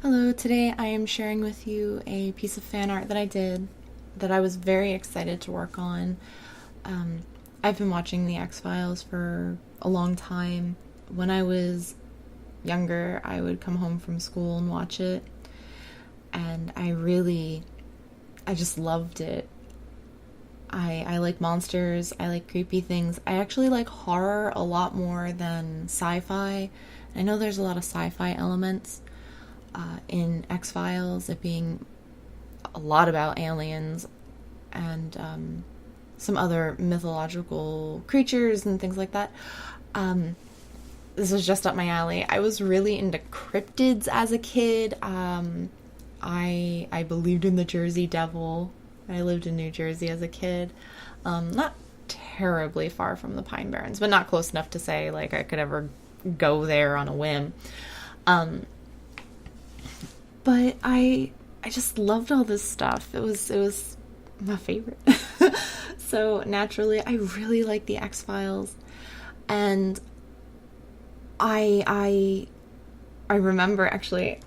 Hello, today I am sharing with you a piece of fan art that I did that I was very excited to work on. Um, I've been watching the X Files for a long time. When I was younger, I would come home from school and watch it, and I just loved it. I like monsters, I like creepy things. I actually like horror a lot more than sci fi. I know there's a lot of sci fi elements in X Files, it being a lot about aliens and some other mythological creatures and things like that. This was just up my alley. I was really into cryptids as a kid. I believed in the Jersey Devil. I lived in New Jersey as a kid. Not terribly far from the Pine Barrens, but not close enough to say like I could ever go there on a whim. But I just loved all this stuff. It was my favorite. So naturally, I really like the X Files, and I remember actually.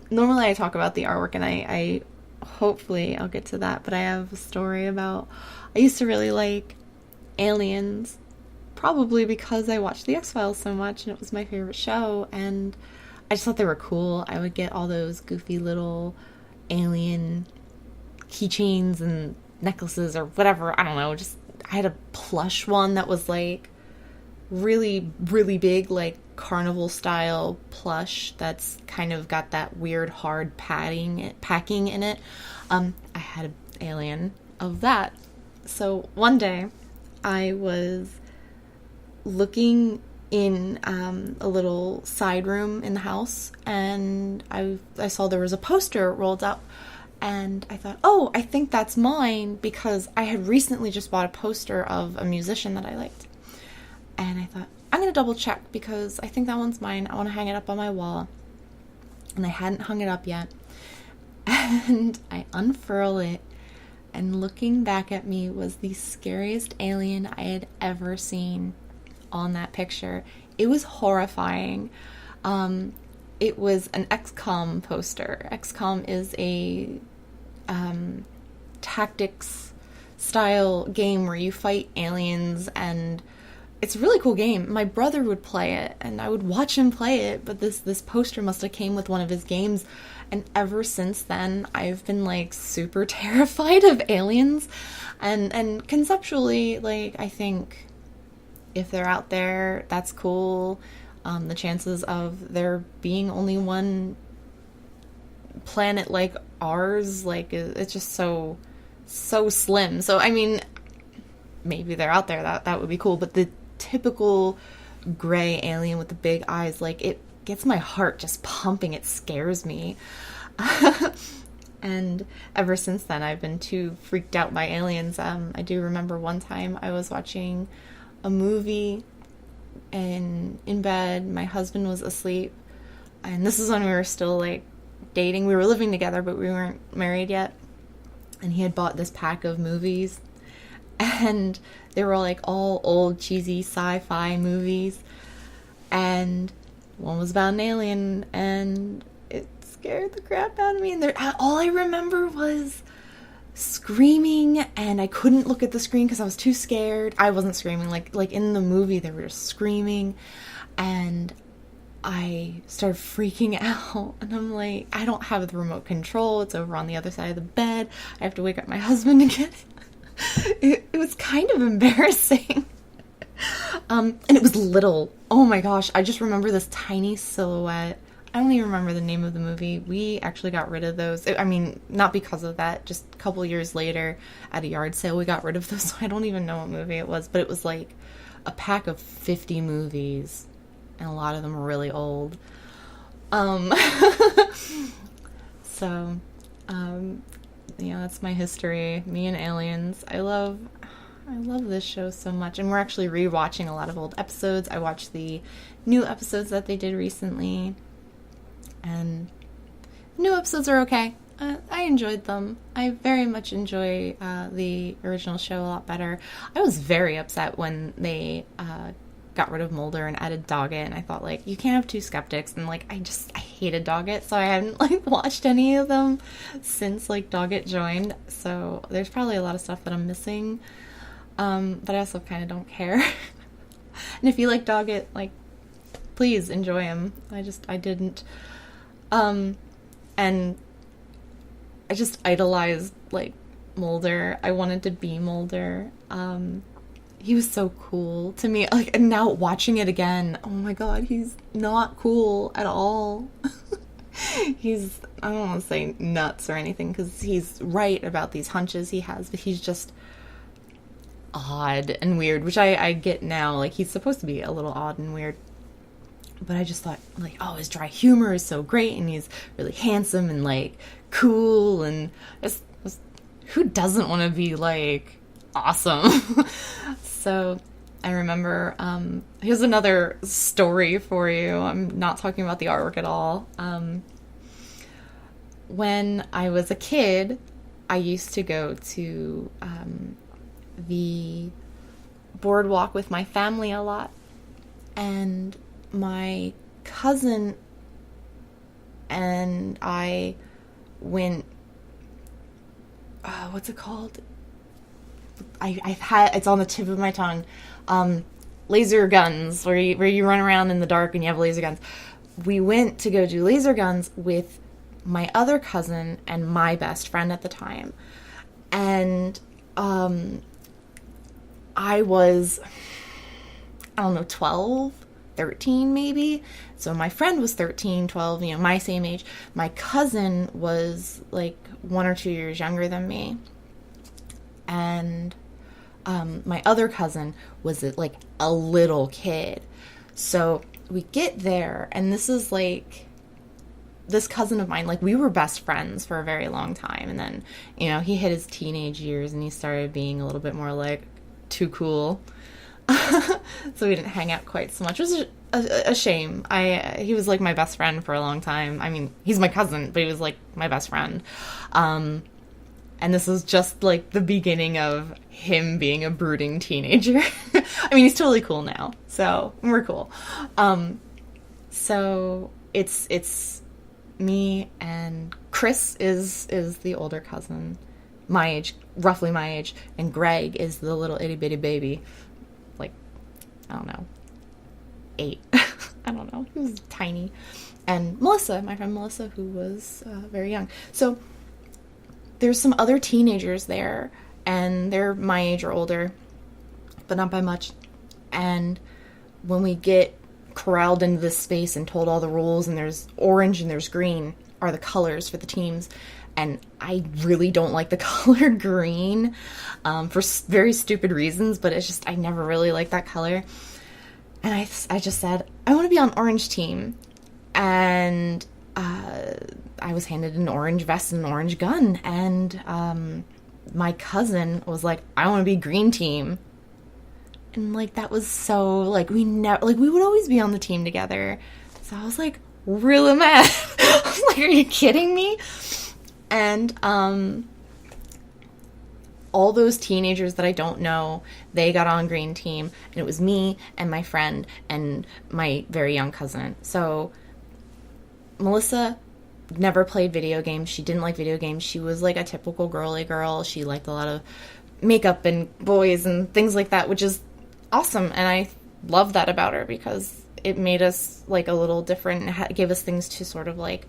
Normally, I talk about the artwork, and I hopefully I'll get to that. But I have a story about. I used to really like aliens, probably because I watched the X Files so much, and it was my favorite show, and I just thought they were cool. I would get all those goofy little alien keychains and necklaces or whatever. I don't know. Just I had a plush one that was like really, really big, like carnival style plush that's kind of got that weird hard packing in it. I had an alien of that. So one day I was looking in a little side room in the house, and I saw there was a poster rolled up, and I thought, oh, I think that's mine, because I had recently just bought a poster of a musician that I liked, and I thought, I'm gonna double check because I think that one's mine. I want to hang it up on my wall, and I hadn't hung it up yet, and I unfurl it, and looking back at me was the scariest alien I had ever seen on that picture. It was horrifying. It was an XCOM poster. XCOM is a tactics style game where you fight aliens, and it's a really cool game. My brother would play it, and I would watch him play it, but this poster must have came with one of his games, and ever since then, I've been, like, super terrified of aliens, and conceptually, like, I think if they're out there, that's cool. The chances of there being only one planet like ours, like, it's just so slim. So, I mean, maybe they're out there, that would be cool, but the typical gray alien with the big eyes, like, it gets my heart just pumping. It scares me. And ever since then, I've been too freaked out by aliens. I do remember one time I was watching a movie and in bed, my husband was asleep, and this is when we were still like dating. We were living together, but we weren't married yet, and he had bought this pack of movies, and they were like all old cheesy sci-fi movies, and one was about an alien, and it scared the crap out of me, and all I remember was screaming, and I couldn't look at the screen because I was too scared. I wasn't screaming like in the movie, they were just screaming, and I started freaking out, and I'm like, I don't have the remote control, it's over on the other side of the bed, I have to wake up my husband to get it. It was kind of embarrassing. And it was little. Oh my gosh, I just remember this tiny silhouette. I don't even remember the name of the movie. We actually got rid of those. I mean, not because of that. Just a couple years later at a yard sale, we got rid of those. So I don't even know what movie it was. But it was like a pack of 50 movies. And a lot of them were really old. So, that's my history. Me and aliens. I love this show so much. And we're actually rewatching a lot of old episodes. I watched the new episodes that they did recently. And new episodes are okay. I enjoyed them. I very much enjoy the original show a lot better. I was very upset when they got rid of Mulder and added Doggett, and I thought, like, you can't have two skeptics, and, like, I hated Doggett, so I haven't, like, watched any of them since, like, Doggett joined, so there's probably a lot of stuff that I'm missing, but I also kind of don't care. And if you like Doggett, like, please enjoy him. I didn't. And I just idolized, like, Mulder. I wanted to be Mulder. He was so cool to me. Like, and now watching it again, oh my god, he's not cool at all. He's, I don't want to say nuts or anything, because he's right about these hunches he has, but he's just odd and weird, which I get now. Like, he's supposed to be a little odd and weird. But I just thought, like, oh, his dry humor is so great, and he's really handsome and, like, cool, and who doesn't want to be, like, awesome? So I remember, here's another story for you. I'm not talking about the artwork at all. When I was a kid, I used to go to the boardwalk with my family a lot, and my cousin and I went, what's it called? It's on the tip of my tongue. Laser guns, where you run around in the dark and you have laser guns. We went to go do laser guns with my other cousin and my best friend at the time. And I was, I don't know, 12, 13 maybe. So my friend was 13, 12, you know, my same age. My cousin was like 1 or 2 years younger than me. And my other cousin was like a little kid. So we get there, and this is like, this cousin of mine, like, we were best friends for a very long time. And then, you know, he hit his teenage years and he started being a little bit more like too cool. So we didn't hang out quite so much. It was a shame. He was like my best friend for a long time. I mean, he's my cousin, but he was like my best friend. And this was just like the beginning of him being a brooding teenager. I mean, he's totally cool now, so we're cool. So it's me and Chris is the older cousin, my age, roughly my age, and Greg is the little itty bitty baby, like, I don't know, 8. I don't know, he was tiny. And Melissa, my friend Melissa, who was very young. So there's some other teenagers there, and they're my age or older, but not by much. And when we get corralled into this space and told all the rules, and there's orange and there's green are the colors for the teams, and I really don't like the color green for very stupid reasons, but it's just, I never really liked that color. And I just said, I want to be on orange team. And I was handed an orange vest and an orange gun, and my cousin was like, I want to be green team. And like, that was so, like, we would always be on the team together. So I was like really mad. I was like, are you kidding me? And all those teenagers that I don't know, they got on green team, and it was me and my friend and my very young cousin. So Melissa never played video games. She didn't like video games. She was like a typical girly girl. She liked a lot of makeup and boys and things like that, which is awesome. And I love that about her, because it made us like a little different and gave us things to sort of like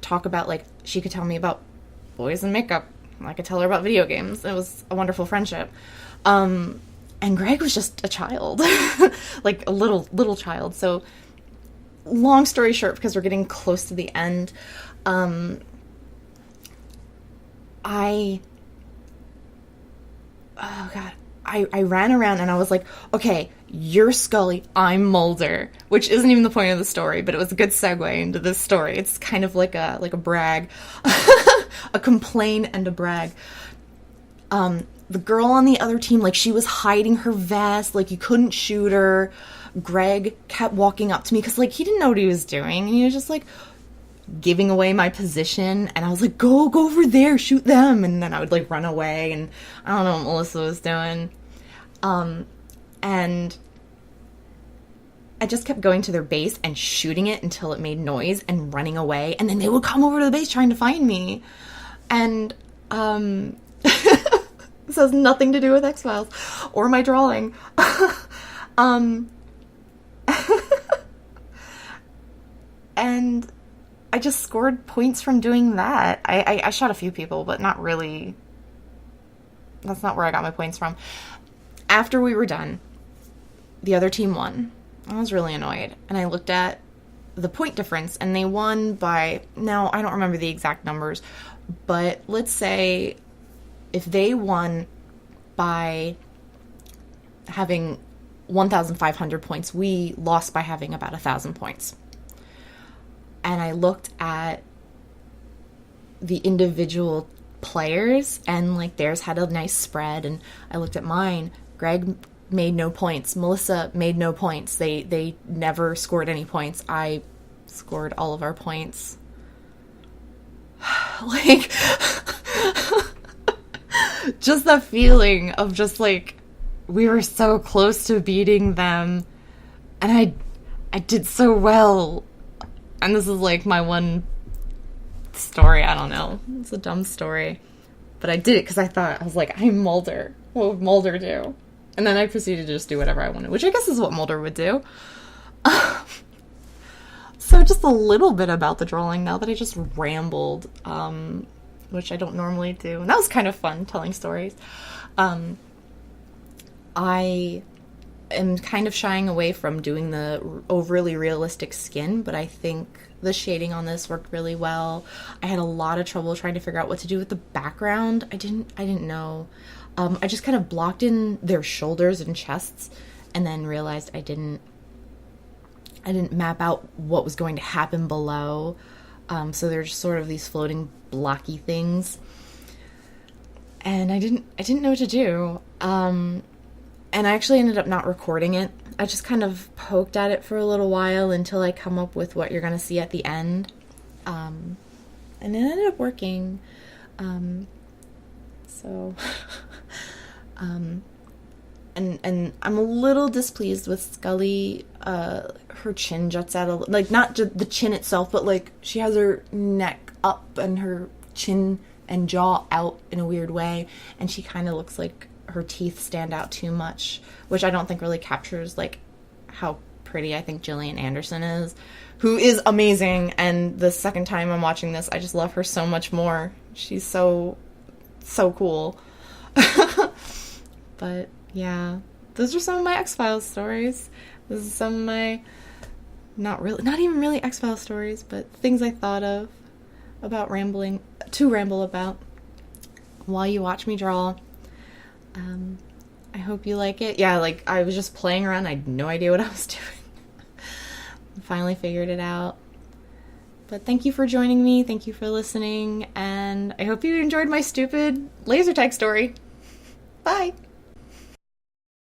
talk about. Like, she could tell me about boys and makeup, and I could tell her about video games. It was a wonderful friendship. And Greg was just a child, like a little child. So long story short, because we're getting close to the end, I ran around and I was like, okay, you're Scully, I'm Mulder, which isn't even the point of the story, but it was a good segue into this story. It's kind of like a brag, a complain and a brag. The girl on the other team, like, she was hiding her vest, like, you couldn't shoot her. Greg kept walking up to me because, like, he didn't know what he was doing, and he was just like giving away my position, and I was like, go over there, shoot them. And then I would like run away, and I don't know what Melissa was doing. And I just kept going to their base and shooting it until it made noise and running away. And then they would come over to the base trying to find me. And, this has nothing to do with X Files or my drawing. And I just scored points from doing that. I shot a few people, but not really. That's not where I got my points from. After we were done, the other team won. I was really annoyed. And I looked at the point difference, and they won by, now I don't remember the exact numbers, but let's say if they won by having 1,500 points, we lost by having about 1,000 points. And I looked at the individual players, and like theirs had a nice spread, and I looked at mine. Greg made no points. Melissa made no points. They never scored any points. I scored all of our points. Like, just the feeling of just like, we were so close to beating them, and I did so well. And this is like my one story. I don't know. It's a dumb story. But I did it because I was like, I'm Mulder. What would Mulder do? And then I proceeded to just do whatever I wanted, which I guess is what Mulder would do. So just a little bit about the drawing now that I just rambled, which I don't normally do. And that was kind of fun, telling stories. I am kind of shying away from doing the overly realistic skin, but I think the shading on this worked really well. I had a lot of trouble trying to figure out what to do with the background. I didn't know. I just kind of blocked in their shoulders and chests, and then realized I didn't map out what was going to happen below. So they're just sort of these floating blocky things. And I didn't know what to do. And I actually ended up not recording it. I just kind of poked at it for a little while until I come up with what you're going to see at the end. And it ended up working. And I'm a little displeased with Scully. Her chin juts out like, not just the chin itself, but like she has her neck up and her chin and jaw out in a weird way, and she kind of looks like her teeth stand out too much, which I don't think really captures like how pretty I think Gillian Anderson is, who is amazing. And the second time I'm watching this, I just love her so much more. She's so cool. But yeah, those are some of my X-Files stories. This is some of my not even really X-Files stories, but things I thought of about ramble about while you watch me draw. I hope you like it. Yeah, like I was just playing around. I had no idea what I was doing. Finally figured it out. But thank you for joining me. Thank you for listening. And I hope you enjoyed my stupid laser tag story. Bye.